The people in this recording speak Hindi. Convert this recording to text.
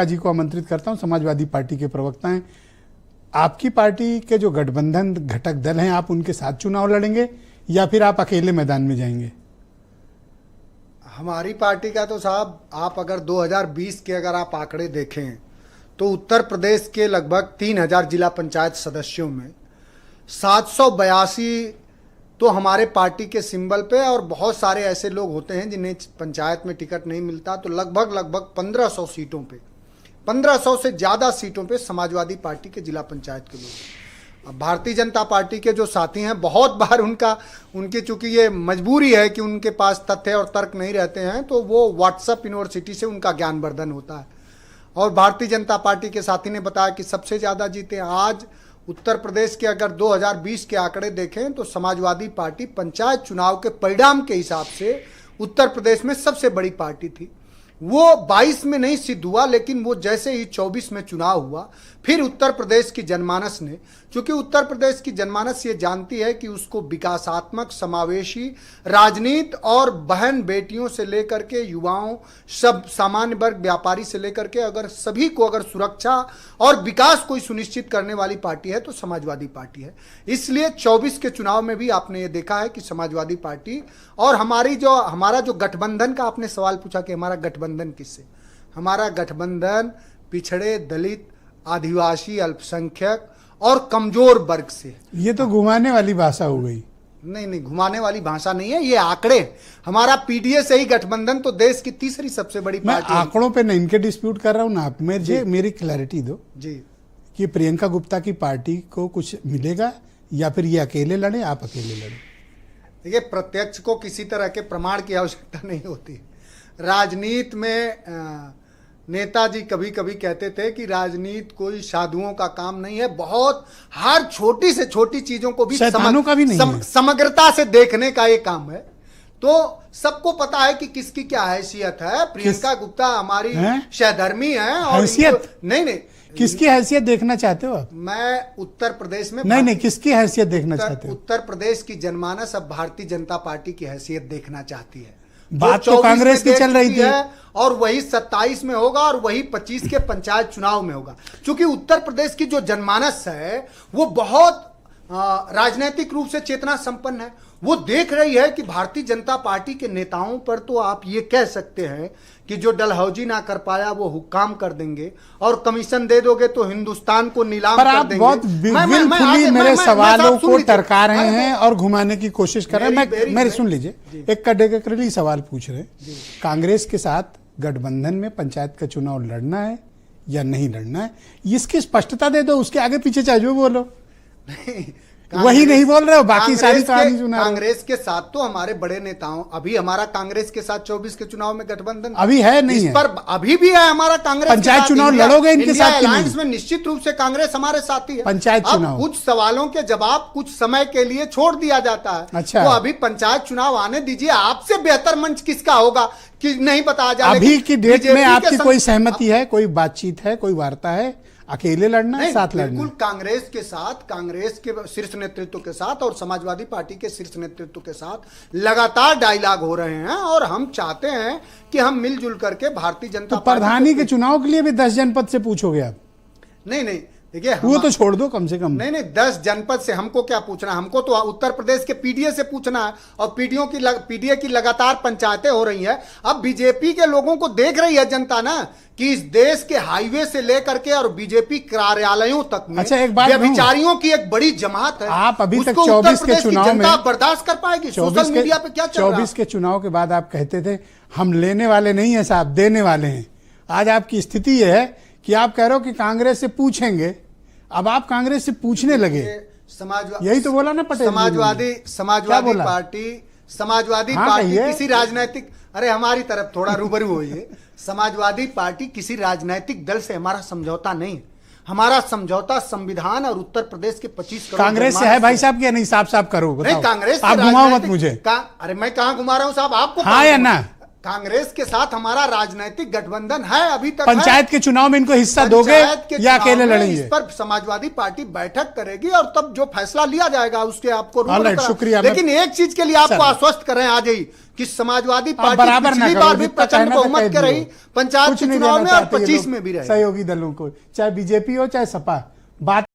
जी को आमंत्रित करता हूं। समाजवादी पार्टी के प्रवक्ता हैं। आपकी पार्टी के जो गठबंधन घटक दल हैं, आप उनके साथ चुनाव लड़ेंगे या फिर आप अकेले मैदान में जाएंगे? हमारी पार्टी का तो साहब, आप अगर 2020 के अगर आप आंकड़े देखें तो उत्तर प्रदेश के लगभग 3000 जिला पंचायत सदस्यों में 782 तो हमारे पार्टी के सिंबल पे, और बहुत सारे ऐसे लोग होते हैं जिन्हें पंचायत में टिकट नहीं मिलता, तो लगभग 1500 सीटों पे, 1500 से ज़्यादा सीटों पे समाजवादी पार्टी के जिला पंचायत के लोग। अब भारतीय जनता पार्टी के जो साथी हैं, बहुत बार उनकी चूंकि ये मजबूरी है कि उनके पास तथ्य और तर्क नहीं रहते हैं, तो वो व्हाट्सएप यूनिवर्सिटी से उनका ज्ञानवर्धन होता है। और भारतीय जनता पार्टी के साथी ने बताया कि सबसे ज़्यादा जीते। आज उत्तर प्रदेश के अगर 2020 के आंकड़े देखें तो समाजवादी पार्टी पंचायत चुनाव के परिणाम के हिसाब से उत्तर प्रदेश में सबसे बड़ी पार्टी थी। वो 22 में नहीं सिद्ध हुआ, लेकिन वो जैसे ही 24 में चुनाव हुआ, फिर उत्तर प्रदेश की जनमानस ने, क्योंकि उत्तर प्रदेश की जनमानस ये जानती है कि उसको विकासात्मक, समावेशी राजनीति और बहन बेटियों से लेकर के युवाओं, सब सामान्य वर्ग, व्यापारी से लेकर के अगर सभी को अगर सुरक्षा और विकास कोई सुनिश्चित करने वाली पार्टी है तो समाजवादी पार्टी है। इसलिए 24 के चुनाव में भी आपने ये देखा है कि समाजवादी पार्टी और हमारा जो गठबंधन का आपने सवाल पूछा कि हमारा गठबंधन किससे, हमारा गठबंधन पिछड़े, दलित, आदिवासी, अल्पसंख्यक और कमजोर वर्ग से। ये तो घुमाने वाली भाषा हो गई। नहीं, घुमाने वाली भाषा नहीं है, ये आंकड़े। हमारा पीडीए से ही गठबंधन तो देश की तीसरी सबसे बड़ी पार्टी है। आंकड़ों पे नहीं, इनके डिस्प्यूट कर रहा हूं ना। आप मेरी क्लैरिटी दो जी कि प्रियंका गुप्ता की पार्टी को कुछ मिलेगा या फिर ये अकेले लड़े, आप अकेले लड़े? देखिए, प्रत्यक्ष को किसी तरह के प्रमाण की आवश्यकता नहीं होती। राजनीति में नेताजी कभी कभी कहते थे कि राजनीति कोई साधुओं का काम नहीं है, बहुत हर छोटी से छोटी चीजों को भी समग्रता से देखने का ये काम है। तो सबको पता है कि किसकी क्या हैसियत है। प्रियंका गुप्ता हमारी सहधर्मी है। और हैसियत नहीं, किसकी हैसियत देखना चाहते हो आप? मैं उत्तर प्रदेश में नहीं, किसकी हैसियत देखना चाहते हो? उत्तर प्रदेश की जनमानस अब भारतीय जनता पार्टी की हैसियत देखना चाहती है। बात तो कांग्रेस की चल रही थी, और वही 27 में होगा और वही 25 के पंचायत चुनाव में होगा। क्योंकि उत्तर प्रदेश की जो जनमानस है वो बहुत राजनीतिक रूप से चेतना संपन्न है। वो देख रही है कि भारतीय जनता पार्टी के नेताओं पर तो आप ये कह सकते हैं कि जो डलहौजी ना कर पाया वो हुक्काम कर देंगे, और कमीशन दे दोगे तो हिंदुस्तान को नीलाम कर देंगे। बहुत विलफुली मेरे सवालों को टरका रहे हैं और घुमाने की कोशिश कर रहे हैं। मेरे सुन लीजिए, एक कड़े सवाल पूछ रहे हैं। कांग्रेस के साथ गठबंधन में पंचायत का चुनाव लड़ना है या नहीं लड़ना है, इसकी स्पष्टता दे दो। उसके आगे पीछे चाहे जो बोलो, वही नहीं बोल रहे हो, बाकी सारी कहानी सुना। कांग्रेस के साथ तो हमारे बड़े नेताओं, अभी हमारा कांग्रेस के साथ 24 के चुनाव में गठबंधन अभी है नहीं है, पर अभी भी है हमारा कांग्रेस। पंचायत चुनाव लड़ोगे इनके साथ? अलायंस में निश्चित रूप से कांग्रेस हमारे साथी है। पंचायत चुनाव कुछ सवालों के जवाब कुछ समय के लिए छोड़ दिया जाता है। अच्छा, तो अभी पंचायत चुनाव आने दीजिए। आपसे बेहतर मंच किसका होगा कि नहीं बताया जाए। अभी की डेट में आपकी कोई सहमति है, कोई बातचीत है, कोई वार्ता है? अकेले लड़ना है, साथ लड़ना? बिल्कुल कांग्रेस के साथ, कांग्रेस के शीर्ष नेतृत्व के साथ और समाजवादी पार्टी के शीर्ष नेतृत्व के साथ लगातार डायलॉग हो रहे हैं, और हम चाहते हैं कि हम मिलजुल करके भारतीय जनता पार्टी प्रधानी के चुनाव के लिए भी 10 जनपद से पूछोगे आप? नहीं, देखिए वो तो छोड़ दो कम से कम। नहीं, 10 जनपद से हमको क्या पूछना है? हमको तो उत्तर प्रदेश के पीडीए से पूछना है, और पीडीए की लगातार पंचायतें हो रही है। अब बीजेपी के लोगों को देख रही है जनता ना कि इस देश के हाईवे से लेकर के और बीजेपी कार्यालयों तक में व्यभिचारियों की एक बड़ी जमात है। आप अभी तक 24 के चुनाव में बर्दाश्त कर पाएगी? सोशल मीडिया पे क्या चल रहा है? 24 के चुनाव के बाद आप कहते थे हम लेने वाले नहीं है साहब, देने वाले हैं। आज आपकी स्थिति यह है कि आप कह रहे हो कि कांग्रेस से पूछेंगे, अब आप कांग्रेस से पूछने लगे। यही तो बोला ना पटेल। समाजवादी पार्टी किसी राजनीतिक, अरे हमारी तरफ थोड़ा रूबरू होइए। समाजवादी पार्टी किसी राजनीतिक दल से हमारा समझौता नहीं। हमारा समझौता संविधान और उत्तर प्रदेश के 25 करोड़ कांग्रेस से है भाई साहब की? नहीं, साफ करो। नहीं, कांग्रेस आप घुमाओ मत मुझे। अरे मैं कहां घुमा रहा हूं साहब? आपको हाँ या ना? कांग्रेस के साथ हमारा राजनीतिक गठबंधन है, अभी तक पंचायत के चुनाव में इनको हिस्सा दोगे या अकेले लड़ेंगे? इस पर समाजवादी पार्टी बैठक करेगी और तब जो फैसला लिया जाएगा उसके आपको शुक्रिया। लेकिन एक चीज के लिए आपको आश्वस्त करें आज ही कि समाजवादी पार्टी पिछली बार भी प्रचंड बहुमत के रही, पंचायत के चुनाव में और 25 में भी रही। सहयोगी दलों को, चाहे बीजेपी हो चाहे सपा, बात